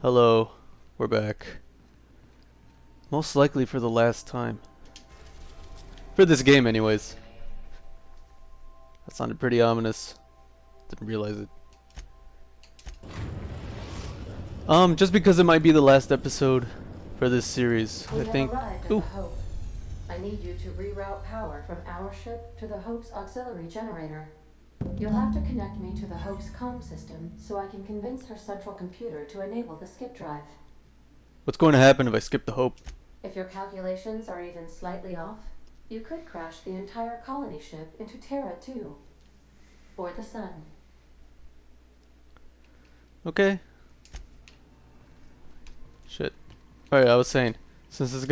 Hello, we're back. Most likely for the last time. For this game anyways. That sounded pretty ominous. Didn't realize it. Just because it might be the last episode for this series, I think. Ooh. Hope. I need you to reroute power from our ship to the Hope's auxiliary generator. You'll have to connect me to the Hope's comm system so I can convince her central computer to enable the skip drive. What's going to happen if I skip the Hope? If your calculations are even slightly off, you could crash the entire colony ship into Terra 2. Or the sun. Okay. Shit. Alright, I was saying, since this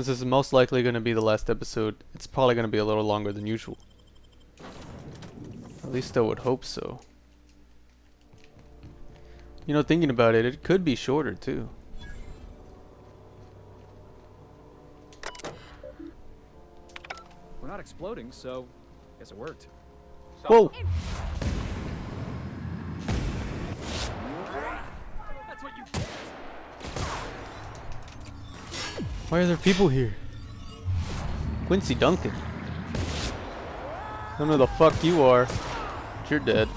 is most likely gonna be the last episode, it's probably gonna be a little longer than usual. At least I would hope so. You know, thinking about it, it could be shorter too. We're not exploding, so I guess it worked. Whoa! That's what you get. Why are there people here? Quincy Duncan. I don't know who the fuck you are. But you're dead.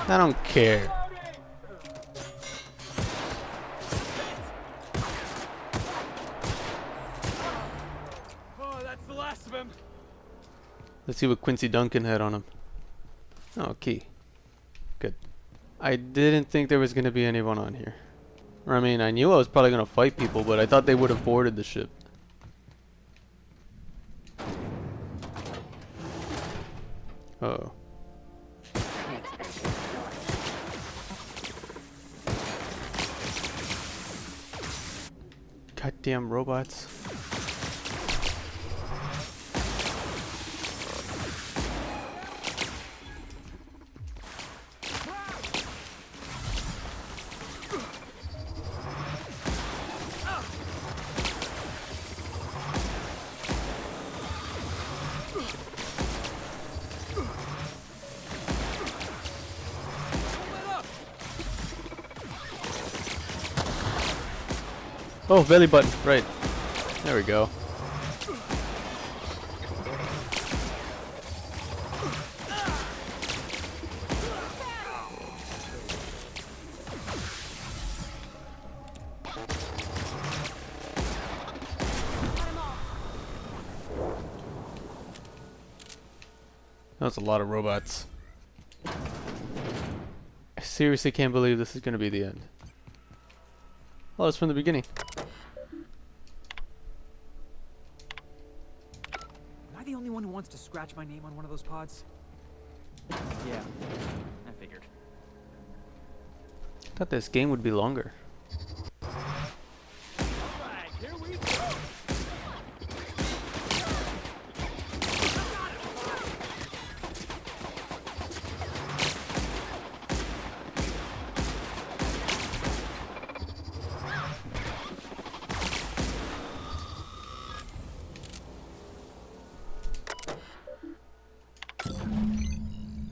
I don't care. Oh, that's the last of him. Let's see what Quincy Duncan had on him. Oh, key. Good. I didn't think there was going to be anyone on here. Or, I mean, I knew I was probably going to fight people, but I thought they would have boarded the ship. Uh-oh. Goddamn robots. Oh, belly button, right. There we go. That's a lot of robots. I seriously can't believe this is going to be the end. Well, it's from the beginning. Am I the only one who wants to scratch my name on one of those pods? Yeah, I figured. I thought this game would be longer. Alright, here we go.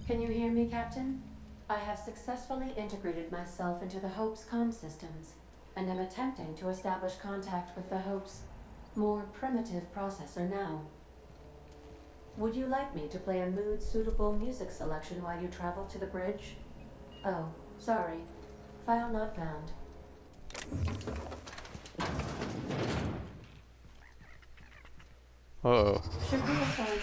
Can you hear me, Captain? I have successfully integrated myself into the Hope's comm systems, and am attempting to establish contact with the Hope's more primitive processor now. Would you like me to play a mood-suitable music selection while you travel to the bridge? Oh, sorry. File not found. Uh-oh. Should we assign...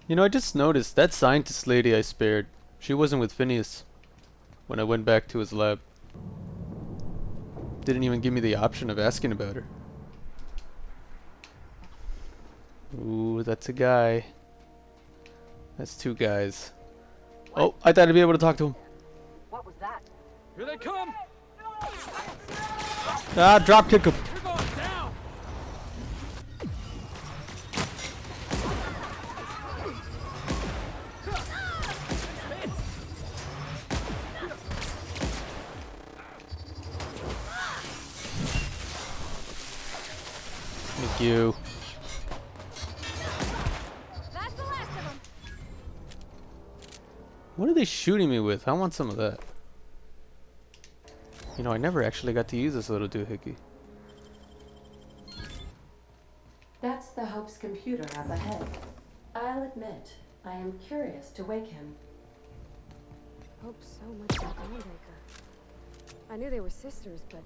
You know, I just noticed that scientist lady I spared, she wasn't with Phineas when I went back to his lab. Didn't even give me the option of asking about her. Ooh, that's a guy. That's two guys. Oh, I thought I'd be able to talk to him. What was that? Here they come! Ah, drop kick him. You're going down! Thank you. That's the last of them. What are they shooting me with? I want some of that. You know, I never actually got to use this little doohickey. That's the Hope's computer up ahead. I'll admit, I am curious to wake him. Hope's so much like Mindbreaker. I knew they were sisters, but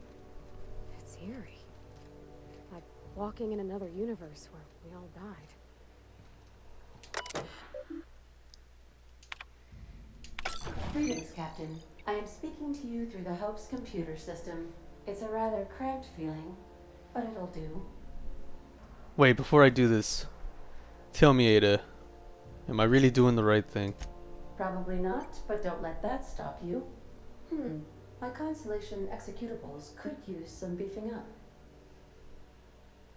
it's eerie. Like walking in another universe where we all died. Greetings, Captain. I am speaking to you through the Hope's computer system. It's a rather cramped feeling, but it'll do. Wait, before I do this, tell me, Ada, am I really doing the right thing? Probably not, but don't let that stop you. My Constellation executables could use some beefing up.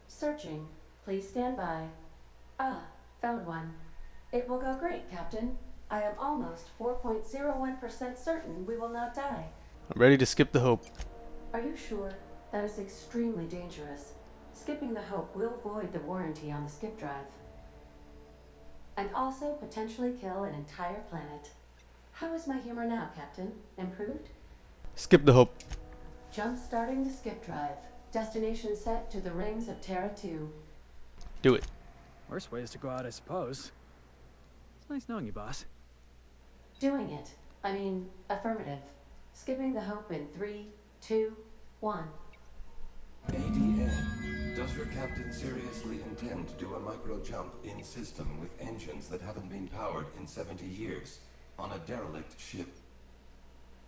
Searching. Please stand by. Ah, found one. It will go great, Captain. I am almost 4.01% certain we will not die. I'm ready to skip the Hope. Are you sure? That is extremely dangerous. Skipping the Hope will void the warranty on the skip drive. And also potentially kill an entire planet. How is my humor now, Captain? Improved? Skip the Hope. Jump starting the skip drive. Destination set to the rings of Terra 2. Do it. Worst ways to go out, I suppose. It's nice knowing you, boss. Doing it. I mean, affirmative. Skipping the Hope in 3, 2, 1. ADN. Does your captain seriously intend to do a micro jump in system with engines that haven't been powered in 70 years on a derelict ship?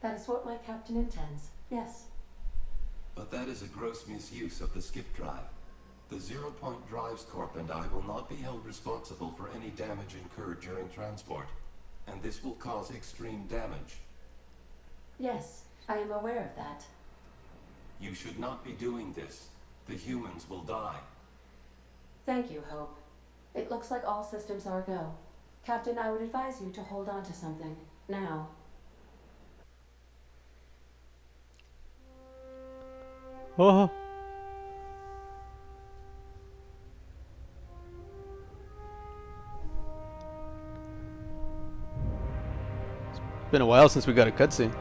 That is what my captain intends. Yes. But that is a gross misuse of the skip drive. The Zero Point Drives Corp and I will not be held responsible for any damage incurred during transport, and this will cause extreme damage. Yes, I am aware of that. You should not be doing this. The humans will die. Thank you, Hope. It looks like all systems are go. Captain, I would advise you to hold on to something. Now. Oh. It's been a while since we got a cutscene.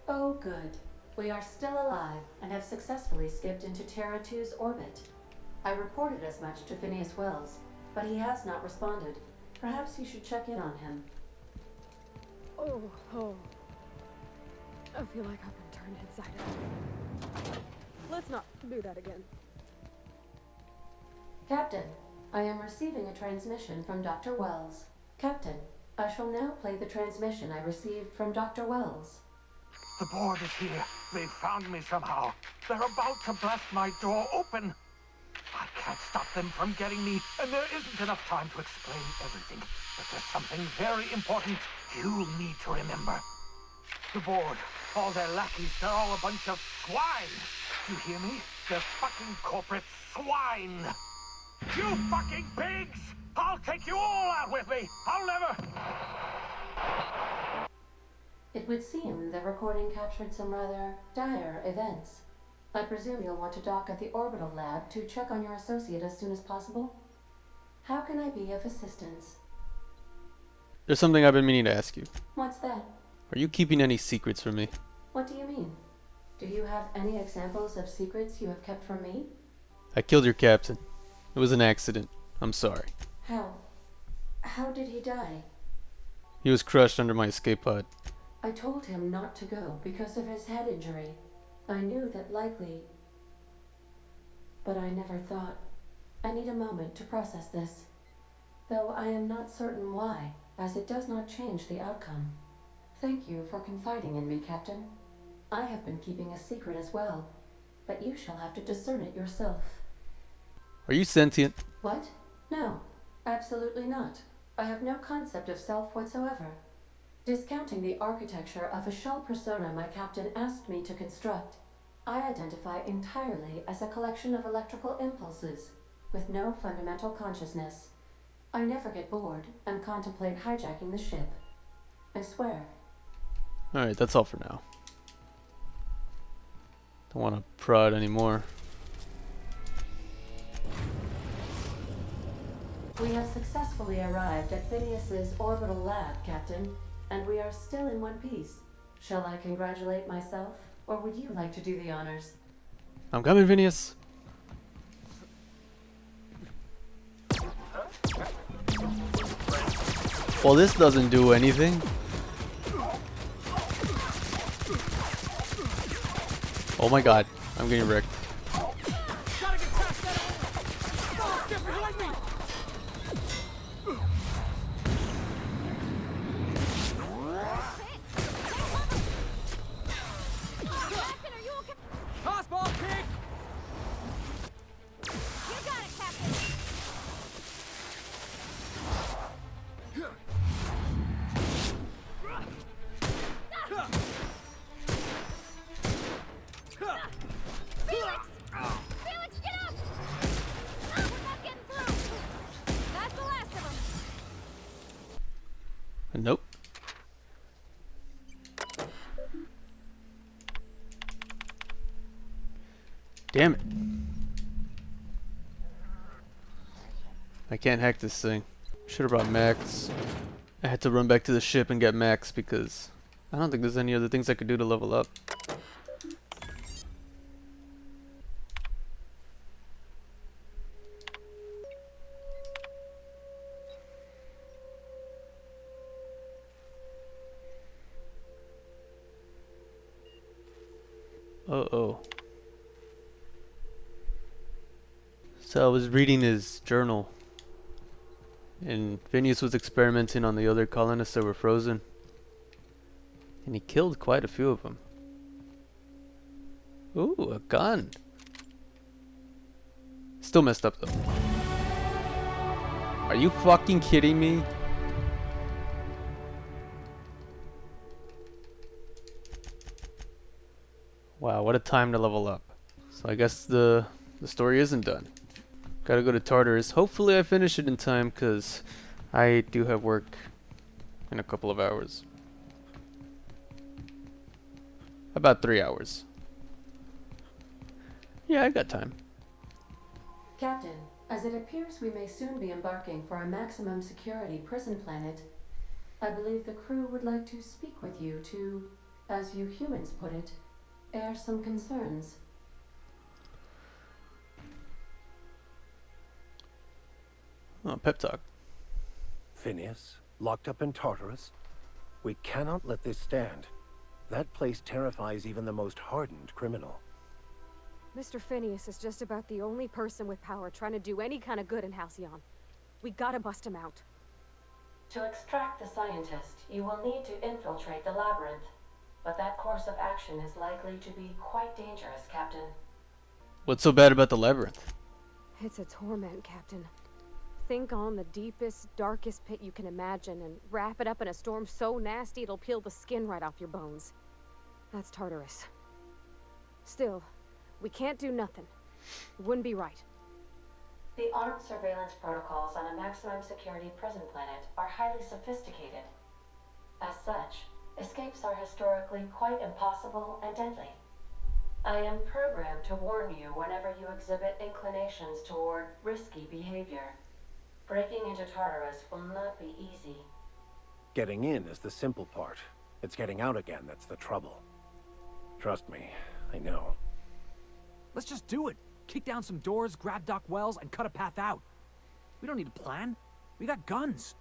Oh, good. We are still alive and have successfully skipped into Terra 2's orbit. I reported as much to Phineas Wells, but he has not responded. Perhaps you should check in on him. Oh. I feel like I've been turned inside out. Let's not do that again. Captain, I am receiving a transmission from Dr. Wells. Captain, I shall now play the transmission I received from Dr. Wells. The board is here. They found me somehow. They're about to blast my door open. I can't stop them from getting me, and there isn't enough time to explain everything. But there's something very important you need to remember. The board, all their lackeys, they're all a bunch of swine. You hear me? They're fucking corporate swine. You fucking pigs! I'll take you all out with me. I'll never... It would seem the recording captured some rather dire events. I presume you'll want to dock at the orbital lab to check on your associate as soon as possible. How can I be of assistance? There's something I've been meaning to ask you. What's that? Are you keeping any secrets from me? What do you mean? Do you have any examples of secrets you have kept from me? I killed your captain. It was an accident. I'm sorry. How? How did he die? He was crushed under my escape pod. I told him not to go because of his head injury. I knew that likely, but I never thought. I need a moment to process this, though I am not certain why, as it does not change the outcome. Thank you for confiding in me, Captain. I have been keeping a secret as well, but you shall have to discern it yourself. Are you sentient? What? No, absolutely not. I have no concept of self whatsoever. Discounting the architecture of a shell persona my captain asked me to construct, I identify entirely as a collection of electrical impulses, with no fundamental consciousness. I never get bored and contemplate hijacking the ship. I swear. Alright, that's all for now. Don't want to prod anymore. We have successfully arrived at Phineas's orbital lab, Captain, and we are still in one piece. Shall I congratulate myself, or would you like to do the honors? I'm coming, Phineas. Well, this doesn't do anything. Oh my god, I'm getting wrecked. Gotta get past that! Oh, get behind me! Captain, are you okay? Toss ball kick! You got it, Captain. Felix! Felix, get up! No, we're not getting through. That's the last of them. Nope. Damn it. I can't hack this thing. Should have brought Max. I had to run back to the ship and get Max because I don't think there's any other things I could do to level up. Uh-oh. So I was reading his journal, and Phineas was experimenting on the other colonists that were frozen, and he killed quite a few of them. Ooh, a gun. Still messed up though. Are you fucking kidding me? Wow, what a time to level up. So I guess the story isn't done. Gotta go to Tartarus. Hopefully I finish it in time, because I do have work in a couple of hours. About 3 hours. Yeah, I got time. Captain, as it appears we may soon be embarking for a maximum security prison planet, I believe the crew would like to speak with you to, as you humans put it, air some concerns. Oh, pep talk. Phineas, locked up in Tartarus? We cannot let this stand. That place terrifies even the most hardened criminal. Mr. Phineas is just about the only person with power trying to do any kind of good in Halcyon. We gotta bust him out. To extract the scientist, you will need to infiltrate the labyrinth. But that course of action is likely to be quite dangerous, Captain. What's so bad about the labyrinth? It's a torment, Captain. Think on the deepest, darkest pit you can imagine and wrap it up in a storm so nasty it'll peel the skin right off your bones. That's Tartarus. Still, we can't do nothing. It wouldn't be right. The armed surveillance protocols on a maximum security prison planet are highly sophisticated. As such, escapes are historically quite impossible and deadly. I am programmed to warn you whenever you exhibit inclinations toward risky behavior. Breaking into Tartarus will not be easy. Getting in is the simple part. It's getting out again that's the trouble. Trust me, I know. Let's just do it. Kick down some doors, grab Doc Wells, and cut a path out. We don't need a plan. We got guns.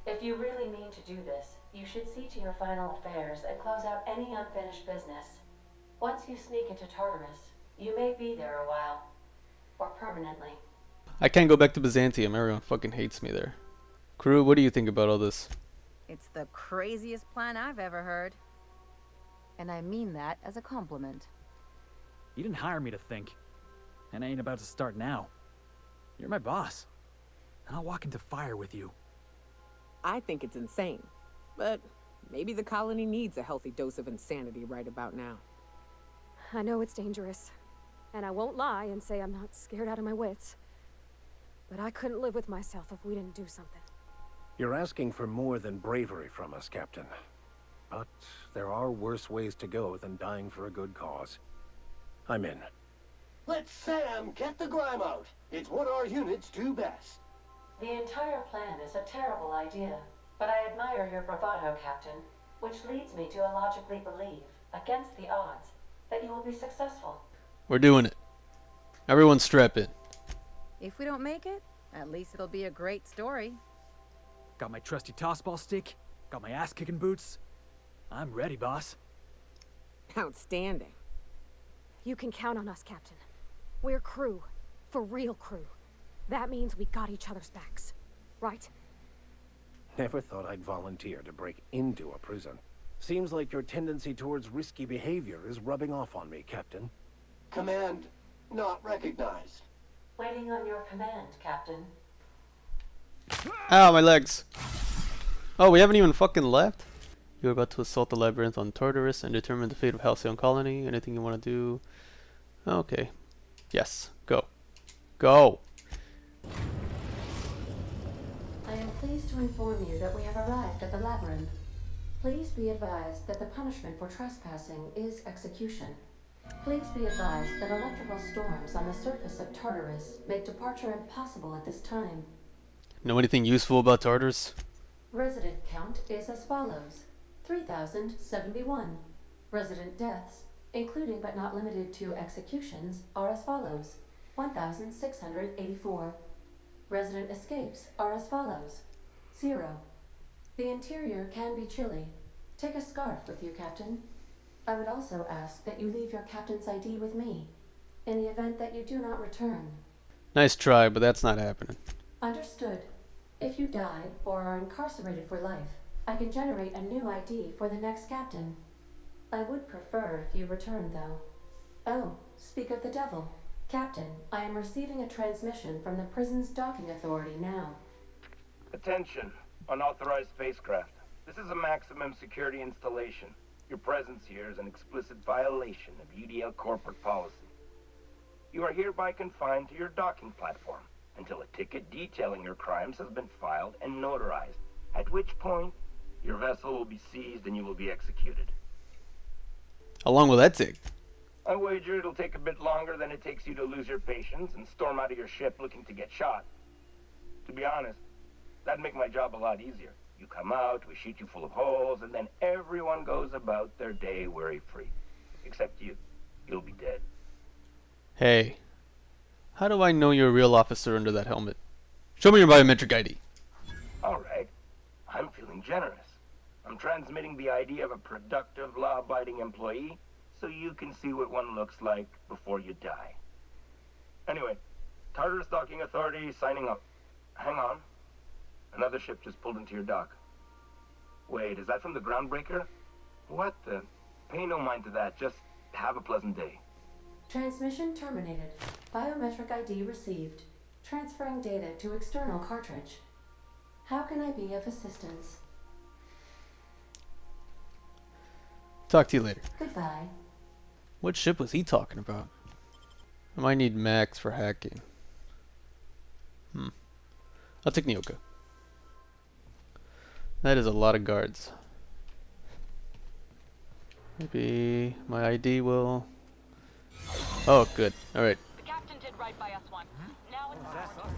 If you really mean to do this, You should see to your final affairs and close out any unfinished business. Once you sneak into Tartarus, you may be there a while. Or permanently. I can't go back to Byzantium. Everyone fucking hates me there. Crew, what do you think about all this? It's the craziest plan I've ever heard. And I mean that as a compliment. You didn't hire me to think. And I ain't about to start now. You're my boss. And I'll walk into fire with you. I think it's insane. But maybe the colony needs a healthy dose of insanity right about now. I know it's dangerous. And I won't lie and say I'm not scared out of my wits. But I couldn't live with myself if we didn't do something. You're asking for more than bravery from us, Captain. But there are worse ways to go than dying for a good cause. I'm in. Let Sam get the grime out. It's what our units do best. The entire plan is a terrible idea, but I admire your bravado, Captain, which leads me to illogically believe, against the odds, that you will be successful. We're doing it. Everyone strap in. If we don't make it, at least it'll be a great story. Got my trusty tossball stick. Got my ass-kicking boots. I'm ready, boss. Outstanding. You can count on us, Captain. We're crew. For real crew. That means we got each other's backs. Right? Never thought I'd volunteer to break into a prison. Seems like your tendency towards risky behavior is rubbing off on me, Captain. Command not recognized. Waiting on your command, Captain. Ow, my legs. Oh, we haven't even fucking left? You're about to assault the labyrinth on Tartarus and determine the fate of Halcyon Colony. Anything you want to do? Okay. Yes. Go. Go! I am pleased to inform you that we have arrived at the labyrinth. Please be advised that the punishment for trespassing is execution. Please be advised that electrical storms on the surface of Tartarus make departure impossible at this time. Know anything useful about Tartarus? Resident count is as follows: 3,071. Resident deaths, including but not limited to executions, are as follows: 1,684. Resident escapes are as follows: 0. The interior can be chilly. Take a scarf with you, Captain. I would also ask that you leave your captain's ID with me, in the event that you do not return. Nice try, but that's not happening. Understood. If you die or are incarcerated for life, I can generate a new ID for the next captain. I would prefer if you return, though. Oh, speak of the devil. Captain, I am receiving a transmission from the prison's docking authority now. Attention, unauthorized spacecraft. This is a maximum security installation. Your presence here is an explicit violation of UDL corporate policy. You are hereby confined to your docking platform until a ticket detailing your crimes has been filed and notarized, at which point your vessel will be seized and you will be executed. How long will that take? I wager it'll take a bit longer than it takes you to lose your patience and storm out of your ship looking to get shot. To be honest, that'd make my job a lot easier. You come out, we shoot you full of holes, and then everyone goes about their day worry-free. Except you. You'll be dead. Hey. How do I know you're a real officer under that helmet? Show me your biometric ID. Alright. I'm feeling generous. I'm transmitting the ID of a productive, law-abiding employee so you can see what one looks like before you die. Anyway, Tartarus Docking Authority signing up. Hang on. Another ship just pulled into your dock. Wait, is that from the Groundbreaker? What the? Pay no mind to that. Just have a pleasant day. Transmission terminated. Biometric ID received. Transferring data to external cartridge. How can I be of assistance? Talk to you later. Goodbye. What ship was he talking about? I might need Max for hacking. I'll take Nyoka. That is a lot of guards. Maybe my ID will... Oh, good. Alright. The captain did right by us once. Now it's ours.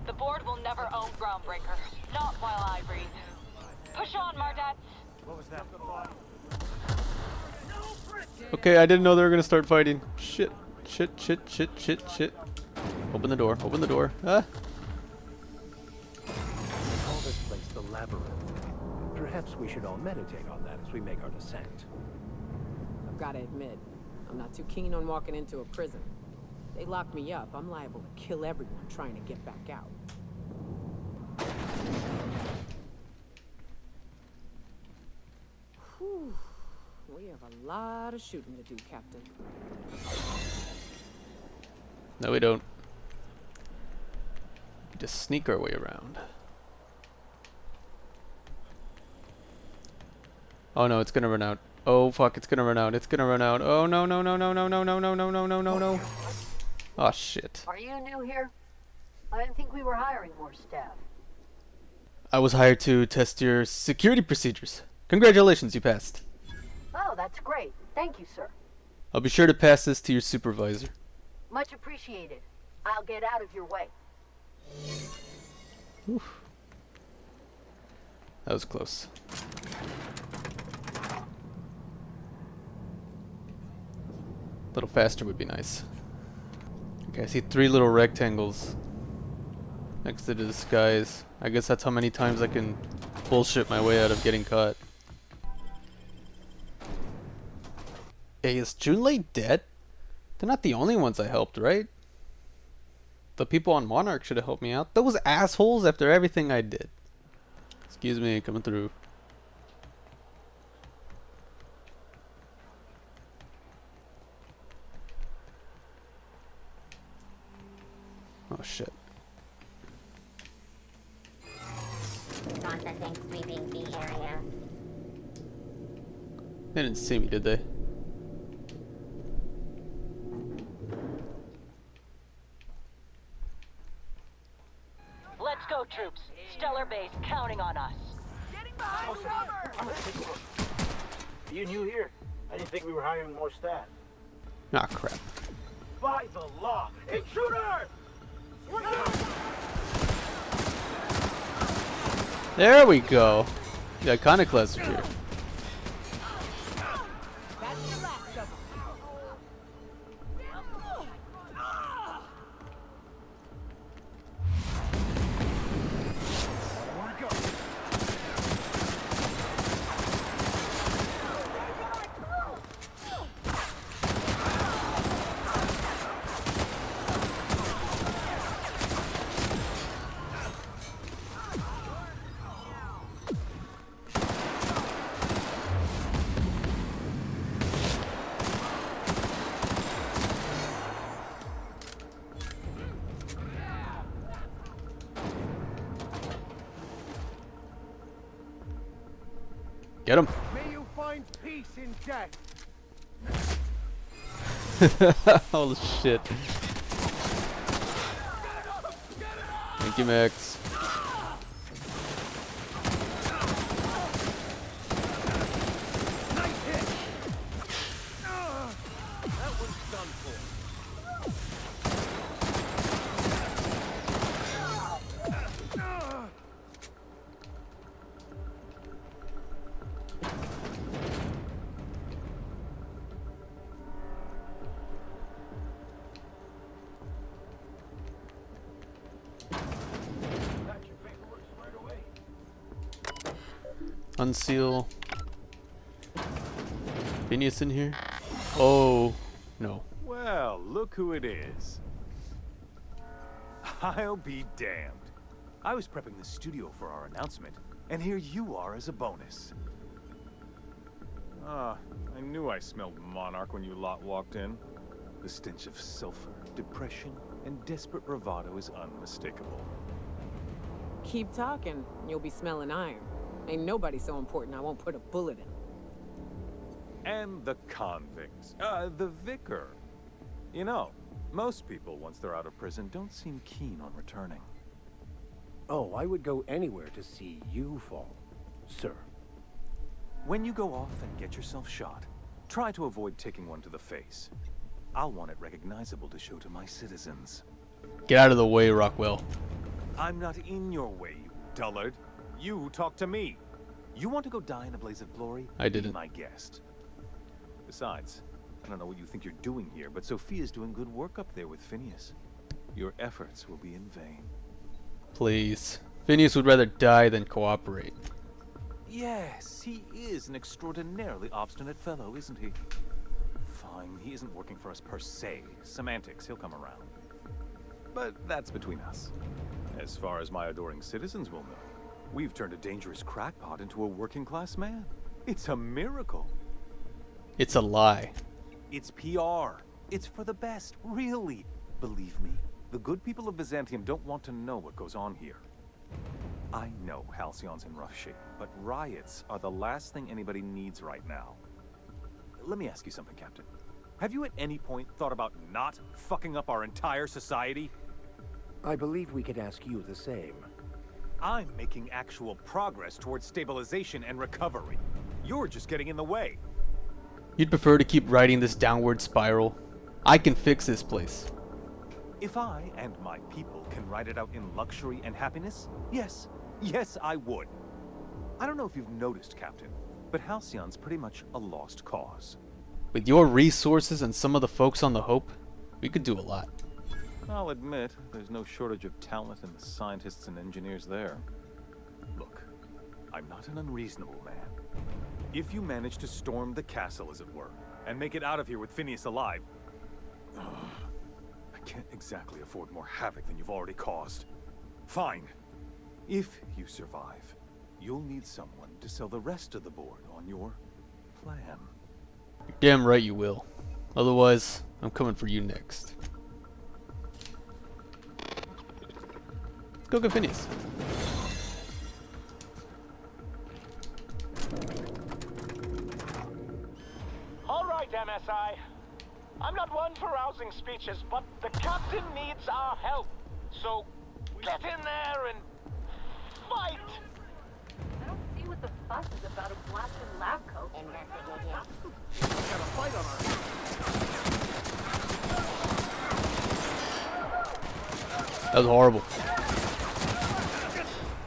The board will never own Groundbreaker. Not while I breathe. Push on, Mardat. What was that? Okay, I didn't know they were gonna start fighting. Shit. Shit, shit, shit, shit, shit. Open the door. Open the door. Ah! Call this place the Labyrinth. Perhaps Perhaps we should all meditate on that as we make our descent. I've got to admit, I'm not too keen on walking into a prison. They lock me up, I'm liable to kill everyone trying to get back out. Whew. We have a lot of shooting to do, Captain. No, we don't. We just sneak our way around. Oh no, it's gonna run out. Oh fuck, it's gonna run out. It's gonna run out. Oh no no no no no no no no no no no no no. Oh shit. Are you new here? I didn't think we were hiring more staff. I was hired to test your security procedures. Congratulations, you passed. Oh, that's great. Thank you, sir. I'll be sure to pass this to your supervisor. Much appreciated. I'll get out of your way. Oof. That was close. A little faster would be nice. Okay, I see 3 little rectangles next to the disguise. I guess that's how many times I can bullshit my way out of getting caught. Hey, is Junlei dead? They're not the only ones I helped, right? The people on Monarch should have helped me out. Those assholes after everything I did. Excuse me, coming through. Oh shit. Processing, sweeping the area. They didn't see me, did they? Let's go, troops. Stellar Base counting on us. Getting behind cover! You new here? I didn't think we were hiring more staff. Ah, crap. By the law! Intruder! There we go. The iconoclasts are here. Get him. May you find peace in death. Holy shit. Thank you, Max. Nice hit. That one's done for. Unseal. Phineas in here? Oh, no. Well, look who it is. I'll be damned. I was prepping the studio for our announcement, and here you are as a bonus. Ah, I knew I smelled Monarch when you lot walked in. The stench of sulfur, depression, and desperate bravado is unmistakable. Keep talking, you'll be smelling iron. Ain't nobody so important I won't put a bullet in. And the convicts. The vicar. You know, most people, once they're out of prison, don't seem keen on returning. Oh, I would go anywhere to see you fall, sir. When you go off and get yourself shot, try to avoid taking one to the face. I'll want it recognizable to show to my citizens. Get out of the way, Rockwell. I'm not in your way, you dullard. You talk to me. You want to go die in a blaze of glory? I didn't. Be my guest. Besides, I don't know what you think you're doing here, but Sophia's doing good work up there with Phineas. Your efforts will be in vain. Please. Phineas would rather die than cooperate. Yes, he is an extraordinarily obstinate fellow, isn't he? Fine, he isn't working for us per se. Semantics, he'll come around. But that's between us. As far as my adoring citizens will know, we've turned a dangerous crackpot into a working-class man. It's a miracle. It's a lie. It's PR. It's for the best, really. Believe me, the good people of Byzantium don't want to know what goes on here. I know Halcyon's in rough shape, but riots are the last thing anybody needs right now. Let me ask you something, Captain. Have you at any point thought about not fucking up our entire society? I believe we could ask you the same. I'm making actual progress towards stabilization and recovery. You're just getting in the way. You'd prefer to keep riding this downward spiral? I can fix this place. If I and my people can ride it out in luxury and happiness, yes, I would. I don't know if you've noticed, Captain, but Halcyon's pretty much a lost cause. With your resources and some of the folks on the Hope, we could do a lot. I'll admit, there's no shortage of talent in the scientists and engineers there. Look, I'm not an unreasonable man. If you manage to storm the castle, as it were, and make it out of here with Phineas alive, I can't exactly afford more havoc than you've already caused. Fine. If you survive, you'll need someone to sell the rest of the board on your plan. You're damn right you will. Otherwise, I'm coming for you next. Let's go get Phineas. All right, MSI. I'm not one for rousing speeches, but the captain needs our help. So, get in there and fight! I don't see what the fuss is about a blasted lab coat. Investigate. Got a fight on our hands. That was horrible.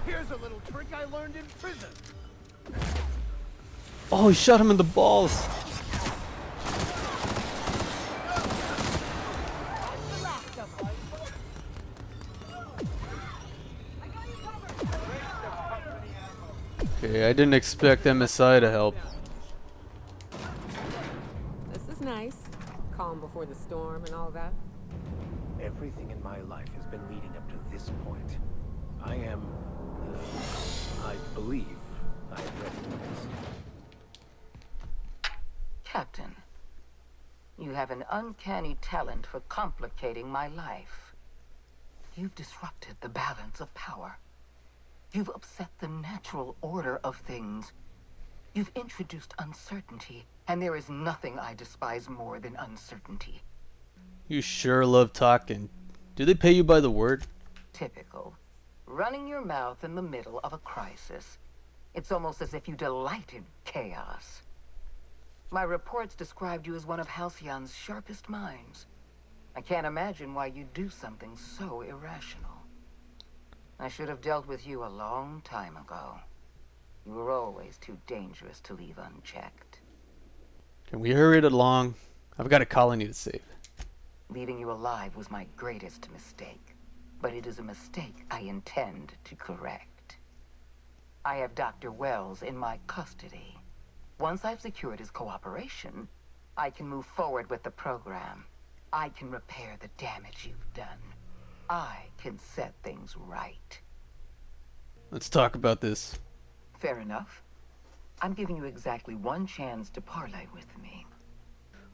Here's a little trick I learned in prison. Oh, he shot him in the balls. Okay, I didn't expect MSI to help. This is nice. Calm before the storm and all that. Everything in my life has been leading up to this point. I am... I believe I am ready for this. Captain, you have an uncanny talent for complicating my life. You've disrupted the balance of power. You've upset the natural order of things. You've introduced uncertainty, and there is nothing I despise more than uncertainty. You sure love talking. Do they pay you by the word? Typical. Running your mouth in the middle of a crisis. It's almost as if you delight in chaos. My reports described you as one of Halcyon's sharpest minds. I can't imagine why you'd do something so irrational. I should have dealt with you a long time ago. You were always too dangerous to leave unchecked. Can we hurry it along? I've got a colony to save. Leaving you alive was my greatest mistake, but it is a mistake I intend to correct. I have Dr. Wells in my custody. Once I've secured his cooperation, I can move forward with the program. I can repair the damage you've done. I can set things right. Let's talk about this. Fair enough. I'm giving you exactly one chance to parlay with me.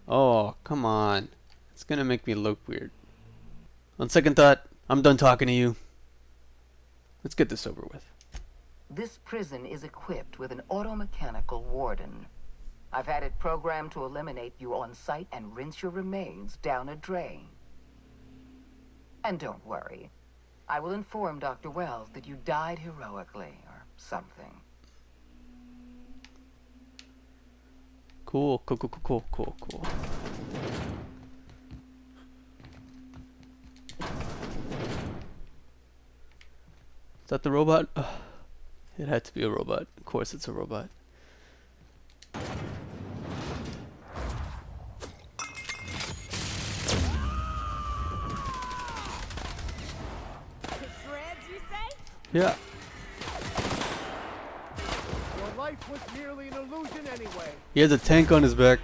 Oh, come on. It's gonna make me look weird. On second thought, I'm done talking to you. Let's get this over with. This prison is equipped with an automechanical warden. I've had it programmed to eliminate you on site and rinse your remains down a drain. And don't worry. I will inform Dr. Wells that you died heroically, or something. Cool. Is that the robot? It had to be a robot. Of course it's a robot. Shreds, you say? Yeah. Your anyway. He has a tank on his back.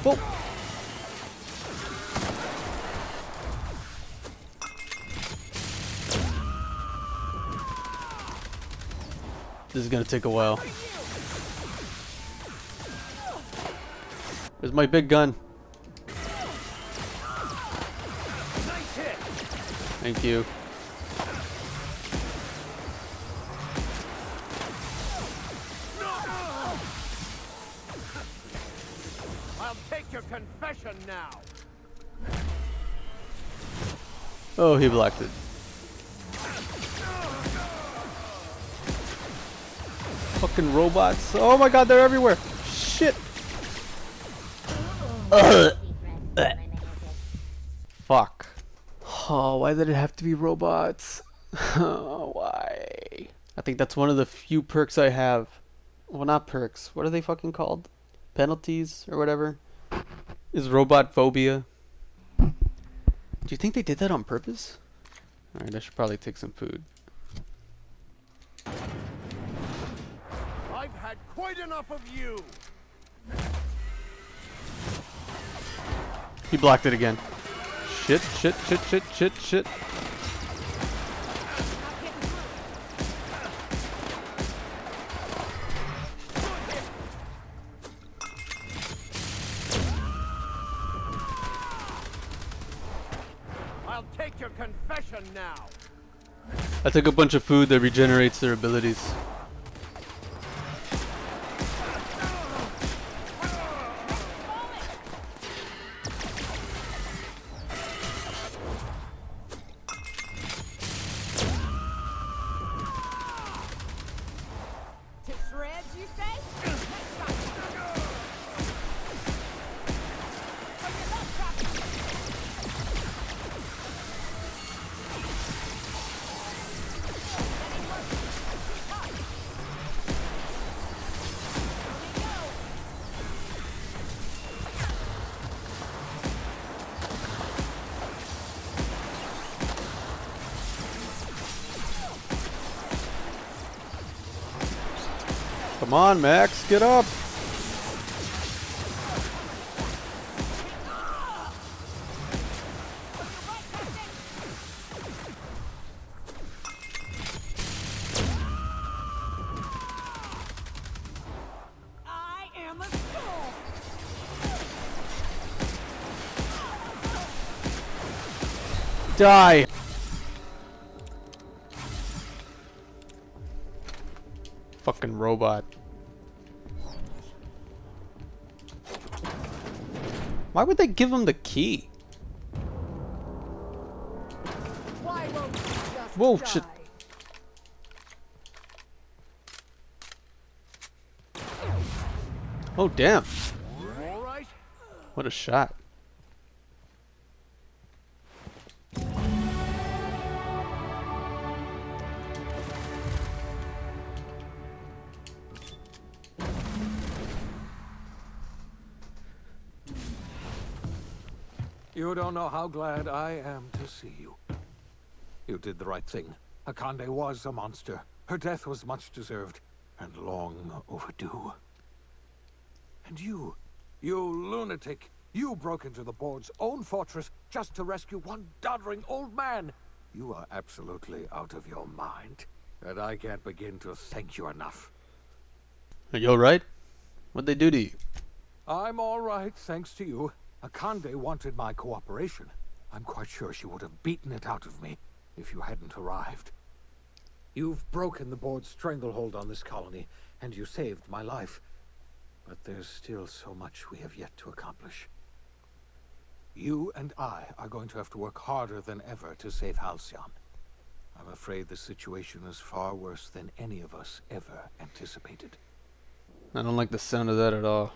Oh. This is gonna take a while. Where's my big gun? Thank you. I'll take your confession now. Oh, he blocked it. Fucking robots. Oh my god, they're everywhere. Shit. Fuck. Oh, why did it have to be robots? Why? I think that's one of the few perks I have. Well, not perks. What are they fucking called? Penalties or whatever? Is robot phobia. Do you think they did that on purpose? Alright, I should probably take some food. I've had quite enough of you. He blocked it again. Shit, shit, shit, shit, shit, shit. I'll take your confession now. I took a bunch of food that regenerates their abilities. To shreds, you say? Come on, Max, get up. I am a soul. Die. Fucking robot. Why would they give him the key? Why won't you just Whoa, die? shit. Oh, damn. All right. What a shot. You don't know how glad I am to see you. You did the right thing. Akande was a monster. Her death was much deserved, and long overdue. And you lunatic, you broke into the board's own fortress just to rescue one doddering old man. You are absolutely out of your mind, and I can't begin to thank you enough. Are you alright? What'd they do to you? I'm all right, thanks to you. Akande wanted my cooperation. I'm quite sure she would have beaten it out of me if you hadn't arrived. You've broken the board's stranglehold on this colony, and you saved my life. But there's still so much we have yet to accomplish. You and I are going to have to work harder than ever to save Halcyon. I'm afraid the situation is far worse than any of us ever anticipated. I don't like the sound of that at all.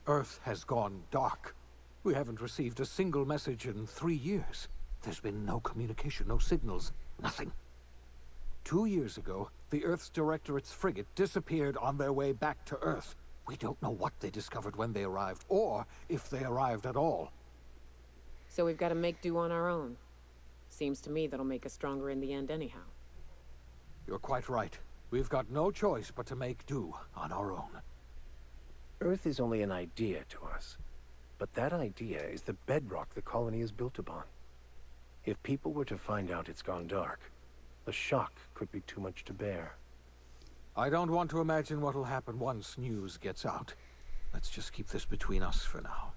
Earth has gone dark. We haven't received a single message in 3 years. There's been no communication, no signals, nothing. 2 years ago, the Earth's Directorate's frigate disappeared on their way back to Earth. We don't know what they discovered when they arrived, or if they arrived at all. So we've got to make do on our own. Seems to me that'll make us stronger in the end anyhow. You're quite right. We've got no choice but to make do on our own. Earth is only an idea to us, but that idea is the bedrock the colony is built upon. If people were to find out it's gone dark, the shock could be too much to bear. I don't want to imagine what'll happen once news gets out. Let's just keep this between us for now.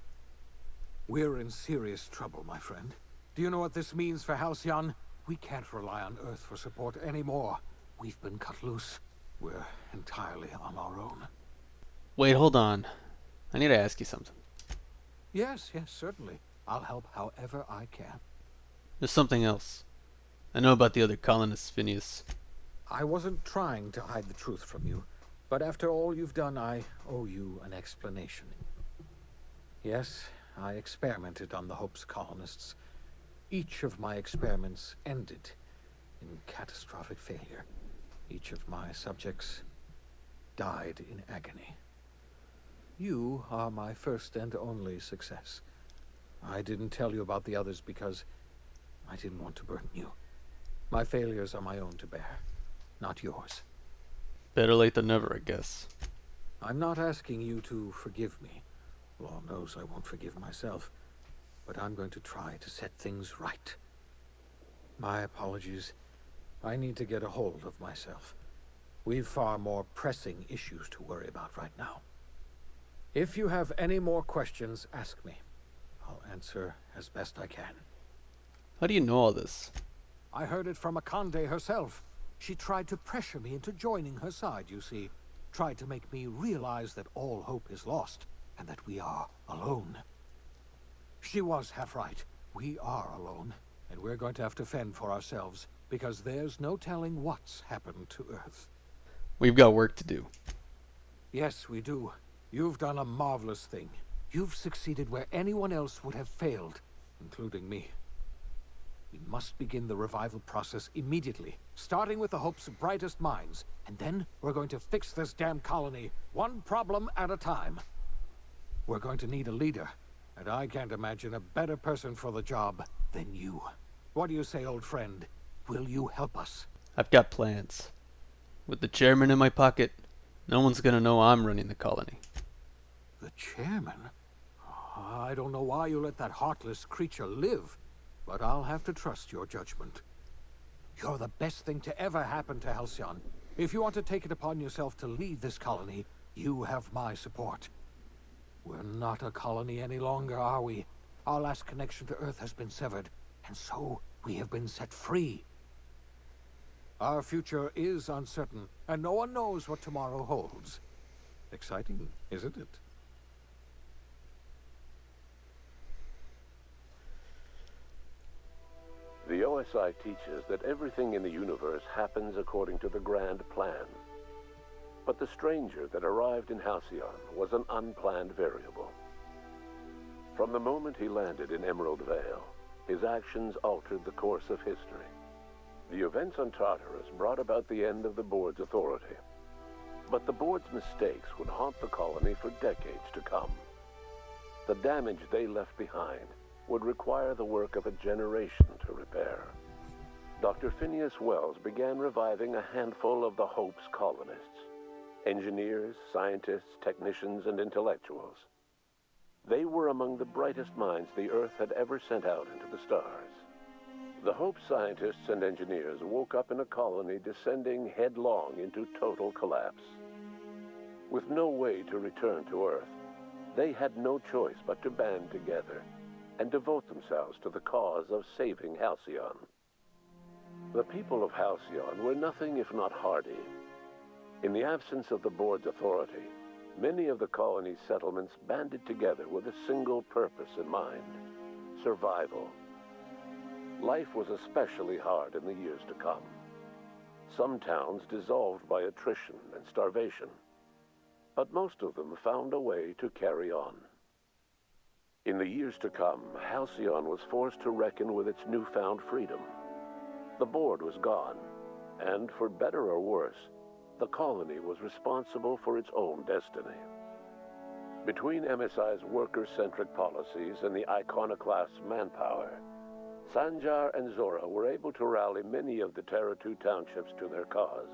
We're in serious trouble, my friend. Do you know what this means for Halcyon? We can't rely on Earth for support anymore. We've been cut loose. We're entirely on our own. Wait, hold on. I need to ask you something. Yes, certainly. I'll help however I can. There's something else. I know about the other colonists, Phineas. I wasn't trying to hide the truth from you, but after all you've done, I owe you an explanation. Yes, I experimented on the Hope's colonists. Each of my experiments ended in catastrophic failure. Each of my subjects died in agony. You are my first and only success. I didn't tell you about the others because I didn't want to burden you. My failures are my own to bear, not yours. Better late than never, I guess. I'm not asking you to forgive me. Lord knows I won't forgive myself. But I'm going to try to set things right. My apologies. I need to get a hold of myself. We've far more pressing issues to worry about right now. If you have any more questions, ask me. I'll answer as best I can. How do you know all this? I heard it from Akande herself. She tried to pressure me into joining her side, you see. Tried to make me realize that all hope is lost, and that we are alone. She was half right. We are alone, and we're going to have to fend for ourselves, because there's no telling what's happened to Earth. We've got work to do. Yes, we do. You've done a marvelous thing. You've succeeded where anyone else would have failed, including me. We must begin the revival process immediately, starting with the Hope's brightest minds, and then we're going to fix this damn colony, one problem at a time. We're going to need a leader, and I can't imagine a better person for the job than you. What do you say, old friend? Will you help us? I've got plans. With the chairman in my pocket, no one's gonna know I'm running the colony. The chairman? I don't know why you let that heartless creature live, but I'll have to trust your judgment. You're the best thing to ever happen to Halcyon. If you want to take it upon yourself to lead this colony, you have my support. We're not a colony any longer, are we? Our last connection to Earth has been severed, and so we have been set free. Our future is uncertain, and no one knows what tomorrow holds. Exciting, isn't it? The OSI teaches that everything in the universe happens according to the grand plan. But the stranger that arrived in Halcyon was an unplanned variable. From the moment he landed in Emerald Vale, his actions altered the course of history. The events on Tartarus brought about the end of the board's authority. But the board's mistakes would haunt the colony for decades to come. The damage they left behind would require the work of a generation to repair. Dr. Phineas Wells began reviving a handful of the Hope's colonists. Engineers, scientists, technicians, and intellectuals. They were among the brightest minds the Earth had ever sent out into the stars. The Hope scientists and engineers woke up in a colony descending headlong into total collapse. With no way to return to Earth, they had no choice but to band together and devote themselves to the cause of saving Halcyon. The people of Halcyon were nothing if not hardy. In the absence of the board's authority, many of the colony's settlements banded together with a single purpose in mind: survival. Life was especially hard in the years to come. Some towns dissolved by attrition and starvation, but most of them found a way to carry on. In the years to come, Halcyon was forced to reckon with its newfound freedom. The board was gone, and for better or worse, the colony was responsible for its own destiny. Between MSI's worker-centric policies and the iconoclast's manpower, Sanjar and Zora were able to rally many of the Terra 2 townships to their cause.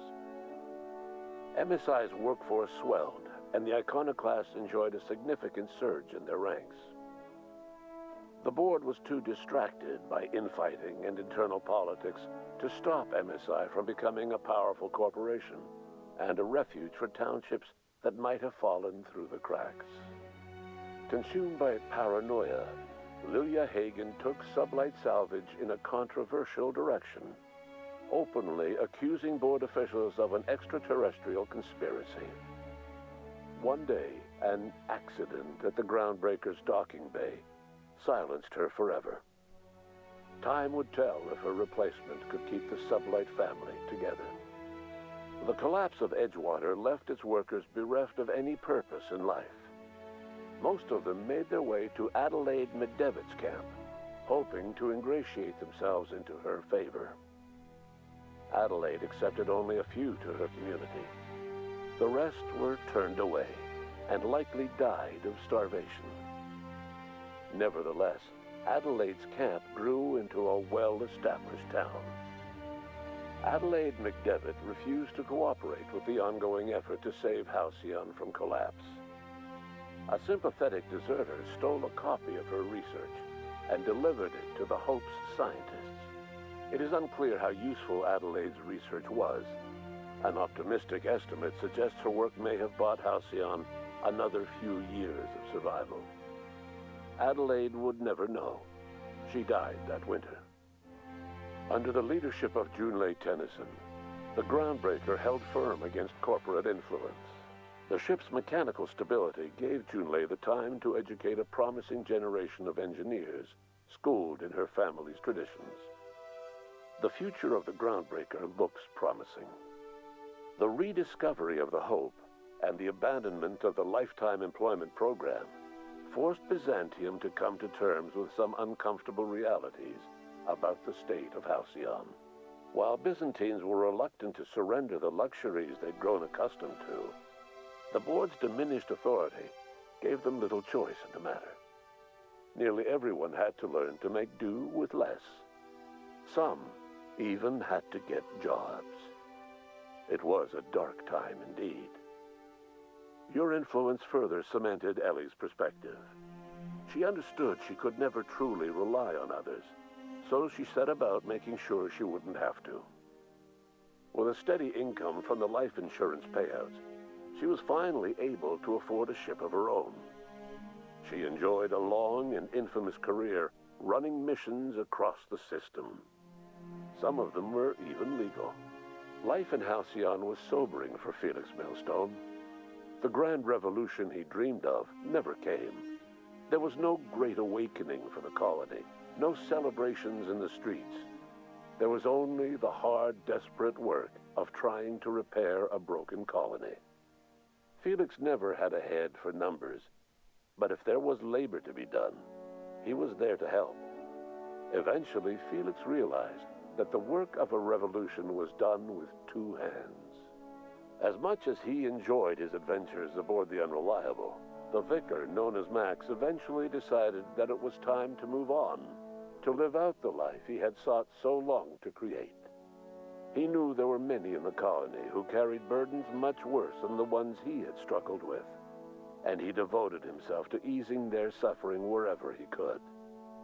MSI's workforce swelled, and the iconoclasts enjoyed a significant surge in their ranks. The board was too distracted by infighting and internal politics to stop MSI from becoming a powerful corporation and a refuge for townships that might have fallen through the cracks. Consumed by paranoia, Lilia Hagen took Sublight Salvage in a controversial direction, openly accusing board officials of an extraterrestrial conspiracy. One day, an accident at the Groundbreaker's docking bay silenced her forever. Time would tell if her replacement could keep the Sublight family together. The collapse of Edgewater left its workers bereft of any purpose in life. Most of them made their way to Adelaide McDevitt's camp, hoping to ingratiate themselves into her favor. Adelaide accepted only a few to her community. The rest were turned away and likely died of starvation. Nevertheless, Adelaide's camp grew into a well-established town. Adelaide McDevitt refused to cooperate with the ongoing effort to save Halcyon from collapse. A sympathetic deserter stole a copy of her research and delivered it to the Hope's scientists. It is unclear how useful Adelaide's research was. An optimistic estimate suggests her work may have bought Halcyon another few years of survival. Adelaide would never know. She died that winter. Under the leadership of Junlei Tennyson, the Groundbreaker held firm against corporate influence. The ship's mechanical stability gave Junlei the time to educate a promising generation of engineers schooled in her family's traditions. The future of the Groundbreaker looks promising. The rediscovery of the Hope and the abandonment of the lifetime employment program forced Byzantium to come to terms with some uncomfortable realities about the state of Halcyon. While Byzantines were reluctant to surrender the luxuries they'd grown accustomed to, the board's diminished authority gave them little choice in the matter. Nearly everyone had to learn to make do with less. Some even had to get jobs. It was a dark time indeed. Your influence further cemented Ellie's perspective. She understood she could never truly rely on others, so she set about making sure she wouldn't have to. With a steady income from the life insurance payouts, she was finally able to afford a ship of her own. She enjoyed a long and infamous career running missions across the system. Some of them were even legal. Life in Halcyon was sobering for Felix Millstone. The grand revolution he dreamed of never came. There was no great awakening for the colony, no celebrations in the streets. There was only the hard, desperate work of trying to repair a broken colony. Felix never had a head for numbers, but if there was labor to be done, he was there to help. Eventually, Felix realized that the work of a revolution was done with two hands. As much as he enjoyed his adventures aboard the Unreliable, the vicar, known as Max, eventually decided that it was time to move on, to live out the life he had sought so long to create. He knew there were many in the colony who carried burdens much worse than the ones he had struggled with, and he devoted himself to easing their suffering wherever he could.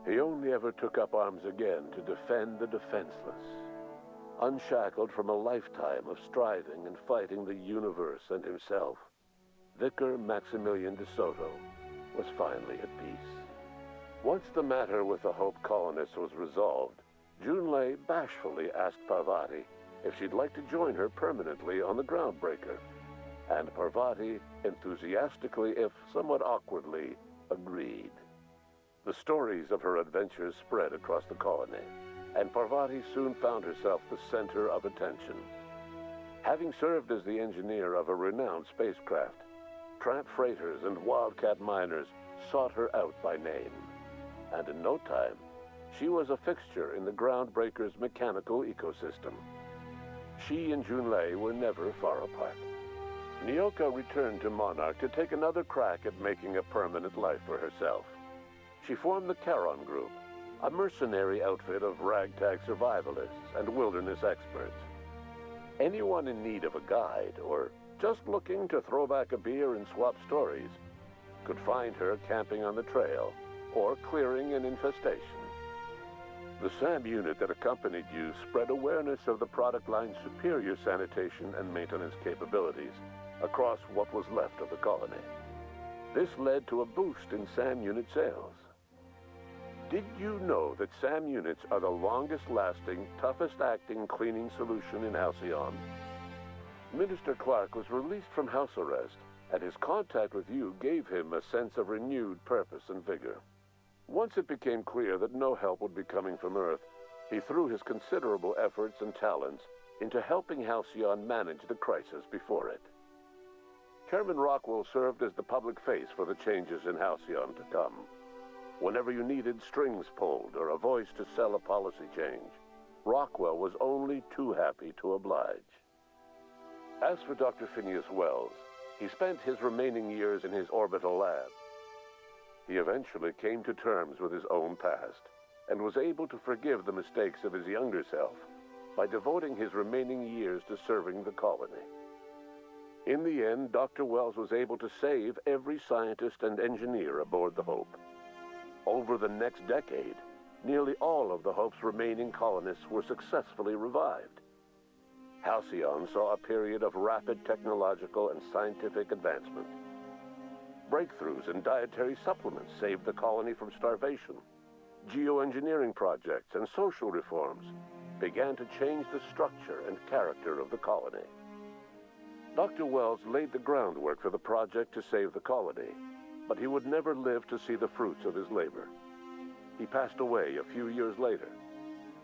He only ever took up arms again to defend the defenseless. Unshackled from a lifetime of striving and fighting the universe and himself, Vicar Maximilian de Soto was finally at peace. Once the matter with the Hope colonists was resolved, Junlei bashfully asked Parvati if she'd like to join her permanently on the Groundbreaker, and Parvati enthusiastically, if somewhat awkwardly, agreed. The stories of her adventures spread across the colony, and Parvati soon found herself the center of attention. Having served as the engineer of a renowned spacecraft, tramp freighters and wildcat miners sought her out by name, and in no time, she was a fixture in the Groundbreaker's mechanical ecosystem. she and Junlei were never far apart. Nyoka returned to Monarch to take another crack at making a permanent life for herself. She formed the Charon Group, a mercenary outfit of ragtag survivalists and wilderness experts. Anyone in need of a guide, or just looking to throw back a beer and swap stories, could find her camping on the trail or clearing an infestation. The SAM unit that accompanied you spread awareness of the product line's superior sanitation and maintenance capabilities across what was left of the colony. This led to a boost in SAM unit sales. Did you know that SAM units are the longest-lasting, toughest-acting cleaning solution in Halcyon? Minister Clark was released from house arrest, and his contact with you gave him a sense of renewed purpose and vigor. Once it became clear that no help would be coming from Earth, he threw his considerable efforts and talents into helping Halcyon manage the crisis before it. Chairman Rockwell served as the public face for the changes in Halcyon to come. Whenever you needed strings pulled or a voice to sell a policy change, Rockwell was only too happy to oblige. As for Dr. Phineas Wells, he spent his remaining years in his orbital lab. He eventually came to terms with his own past and was able to forgive the mistakes of his younger self by devoting his remaining years to serving the colony. In the end, Dr. Wells was able to save every scientist and engineer aboard the Hope. Over the next decade, nearly all of the Hope's remaining colonists were successfully revived. Halcyon saw a period of rapid technological and scientific advancement. Breakthroughs in dietary supplements saved the colony from starvation. Geoengineering projects and social reforms began to change the structure and character of the colony. Dr. Wells laid the groundwork for the project to save the colony, but he would never live to see the fruits of his labor. He passed away a few years later.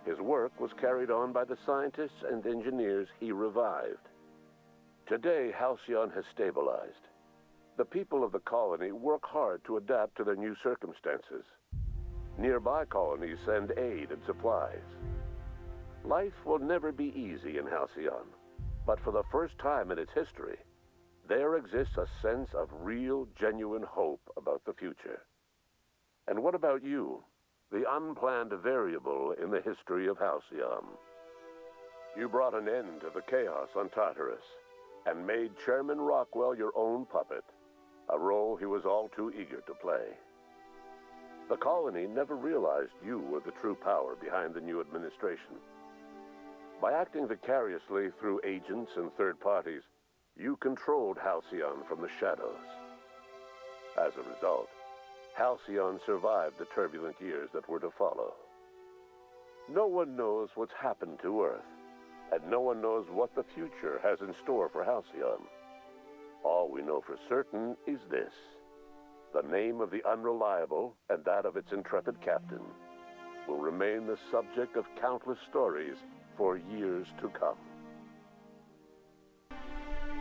His work was carried on by the scientists and engineers he revived. Today, Halcyon has stabilized. The people of the colony work hard to adapt to their new circumstances. Nearby colonies send aid and supplies. Life will never be easy in Halcyon, but for the first time in its history, there exists a sense of real, genuine hope about the future. And what about you, the unplanned variable in the history of Halcyon? You brought an end to the chaos on Tartarus and made Chairman Rockwell your own puppet, a role he was all too eager to play. The colony never realized you were the true power behind the new administration. By acting vicariously through agents and third parties, you controlled Halcyon from the shadows. As a result, Halcyon survived the turbulent years that were to follow. No one knows what's happened to Earth, and no one knows what the future has in store for Halcyon. All we know for certain is this: the name of the Unreliable and that of its intrepid captain will remain the subject of countless stories for years to come.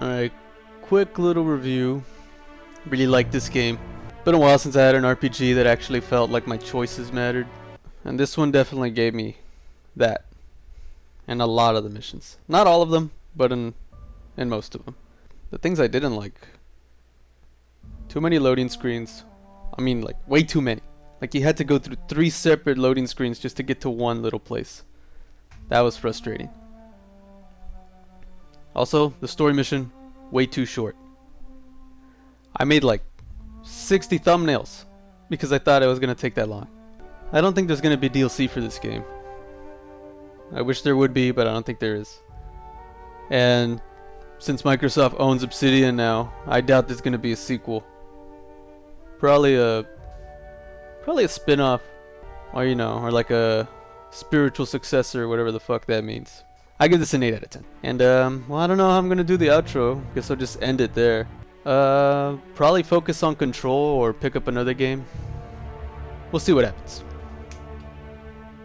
Alright, quick little review. Really like this game. Been a while since I had an RPG that actually felt like my choices mattered. And this one definitely gave me that. And a lot of the missions. Not all of them, but in most of them. The things I didn't like: too many loading screens. I mean, like, way too many. Like, you had to go through 3 separate loading screens just to get to one little place. That was frustrating. Also, the story mission, way too short. I made like 60 thumbnails because I thought it was going to take that long. I don't think there's going to be DLC for this game. I wish there would be, but I don't think there is. And since Microsoft owns Obsidian now, I doubt there's going to be a sequel. Probably a spin-off, or or like a spiritual successor, whatever the fuck that means. I give this an 8 out of 10. And well, I don't know how I'm gonna do the outro. Guess I'll just end it there. Probably focus on Control or pick up another game. We'll see what happens.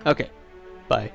Okay, bye.